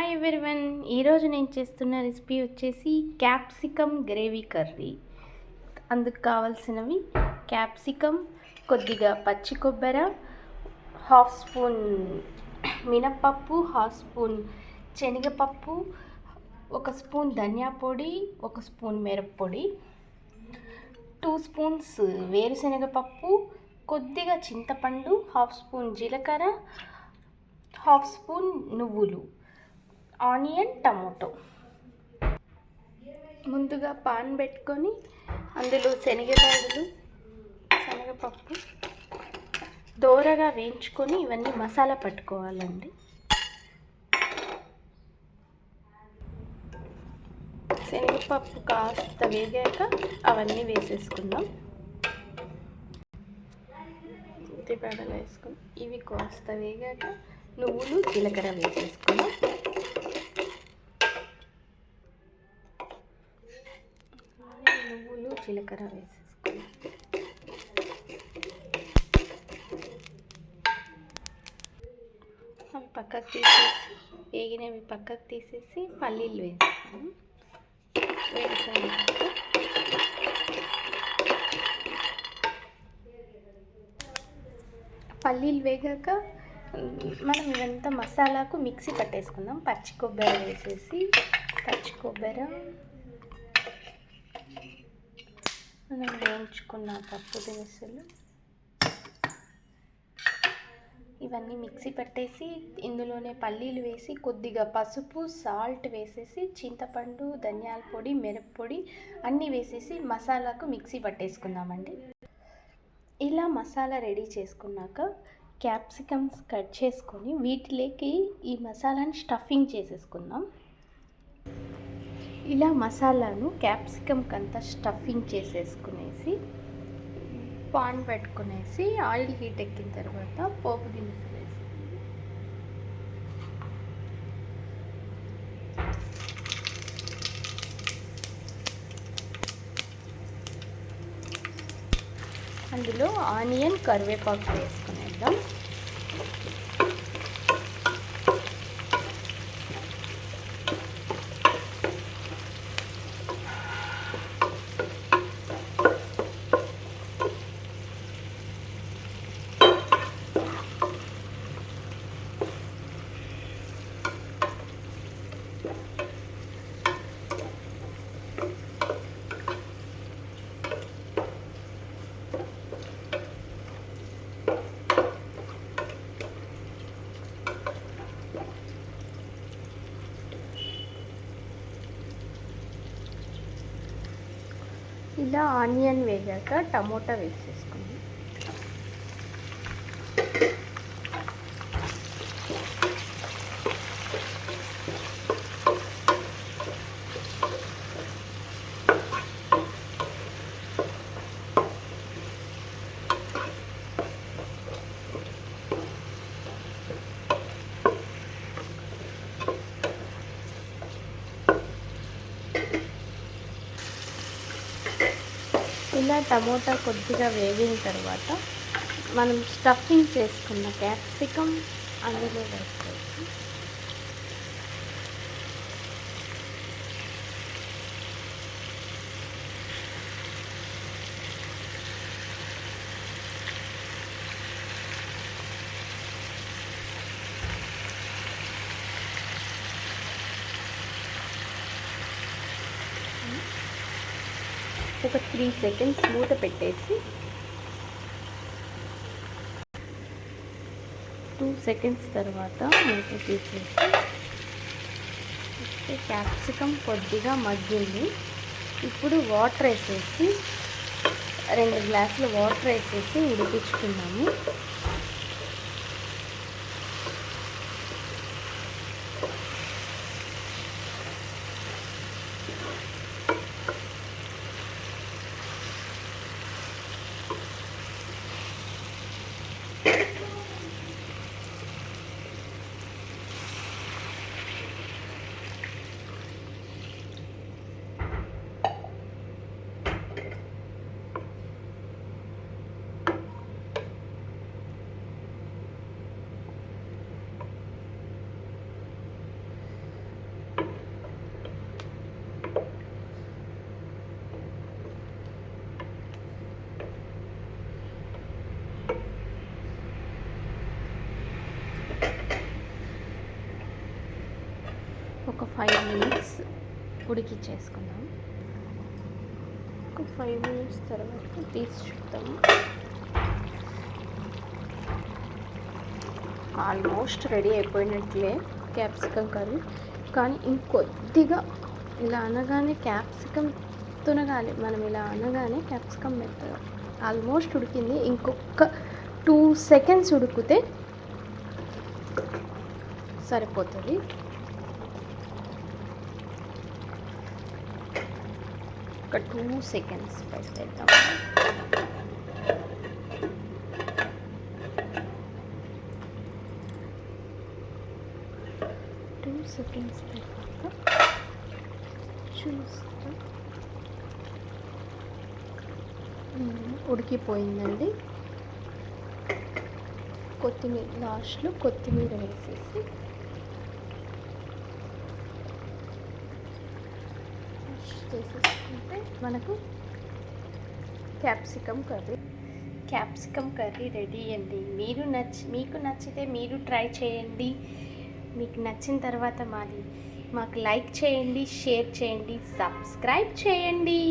Hi everyone, ఈరోజు నేను చేస్తున్న రెసిపీ వచ్చేసి క్యాప్సికమ్ గ్రేవీ కర్రీ. అందుకు కావాల్సినవి క్యాప్సికమ్, కొద్దిగా పచ్చి కొబ్బరి, హాఫ్ స్పూన్ మినప్పప్పు, హాఫ్ స్పూన్ శనగపప్పు, ఒక స్పూన్ ధనియా పొడి, ఒక స్పూన్ మిరప్పొడి, 2 స్పూన్స్ వేరుశనగపప్పు, కొద్దిగా చింతపండు, హాఫ్ స్పూన్ జీలకర్ర, హాఫ్ స్పూన్ నువ్వులు, ఆనియన్, టమోటో. ముందుగా పాన్ పెట్టుకొని అందులో శనగపప్పు దోరగా వేయించుకొని ఇవన్నీ మసాలా పట్టుకోవాలండి. శనగపప్పు కాస్త వేగాక అవన్నీ వేసేసుకుందాం. ఉల్లిపాయలు వేసుకుని ఇవి కాస్త వేగాక నువ్వులు, జీలకర్ర వేసేసుకుందాం. నువ్వులు, జీలకర్ర వేసేసుకుందాం. అవి పక్కకు తీసేసి వేగినవి పక్కకు తీసేసి పల్లీలు వేస్తాము. పల్లీలు వేగాక మనం ఇదంతా మసాలాకు మిక్సీ పట్టేసుకుందాం. పచ్చి కొబ్బరి వేసేసి మనం వేయించుకున్న పప్పు దినుసులు ఇవన్నీ మిక్సీ పట్టేసి ఇందులోనే పల్లీలు వేసి కొద్దిగా పసుపు, సాల్ట్ వేసేసి చింతపండు, ధనియాల పొడి, మిరప్పొడి అన్నీ వేసేసి మసాలాకు మిక్సీ పట్టేసుకుందామండి. ఇలా మసాలా రెడీ చేసుకున్నాక క్యాప్సికమ్స్ కట్ చేసుకొని వీటిలోకి ఈ మసాలాని స్టఫింగ్ చేసేసుకుందాం. ఇలా మసాలాను క్యాప్సికమ్కి అంతా స్టఫింగ్ చేసేసుకునేసి పాన్ పెట్టుకునేసి ఆయిల్ హీట్ ఎక్కిన తర్వాత పోపు దినుసులు వేసి అందులో ఆనియన్, కరివేపాకు వేసుకునేద్దాం. ఇలా ఆనియన్ వేగాక టమోటా వేసేసుకుందాం. ఇలా టమోటా కొద్దిగా వేగిన తర్వాత మనం స్టఫింగ్ చేసుకున్న క్యాప్సికమ్ అందులో వేసుకోవచ్చు. ఒక 3 సెకండ్స్ మూత పెట్టేసి 2 సెకండ్స్ తర్వాత మూత తీసేసి క్యాప్సికమ్ కొద్దిగా మగ్గింది. ఇప్పుడు వాటర్ వేసేసి 2 గ్లాసులు వాటర్ వేసేసి ఉడికించుకున్నాము. ఒక 5 మినిట్స్ ఉడికిచ్చేసుకుందాం. ఒక 5 మినిట్స్ తర్వాత తీసి చూద్దాము. ఆల్మోస్ట్ రెడీ అయిపోయినట్లే క్యాప్సికమ్ కర్రీ. కానీ ఇంకొద్దిగా ఇలా అనగానే క్యాప్సికమ్ తునగాలి. మనం ఇలా అనగానే క్యాప్సికమ్ మెత్తగా ఆల్మోస్ట్ ఉడికింది. ఇంకొక 2 సెకండ్స్ ఉడికితే సరిపోతుంది. ఒక 2 సెకండ్స్ పెట్టేద్దాం. సెకండ్స్ తర్వాత చూస్తా. ఉడికిపోయిందండి. కొత్తిమీర లాస్ట్లో కొత్తిమీర వేసేసి చేసేసుకుంటే మనకు క్యాప్సికమ్ కర్రీ రెడీ అండి. మీకు నచ్చితే మీరు ట్రై చేయండి. మీకు నచ్చిన తర్వాత మాకు లైక్ చేయండి, షేర్ చేయండి, సబ్స్క్రైబ్ చేయండి.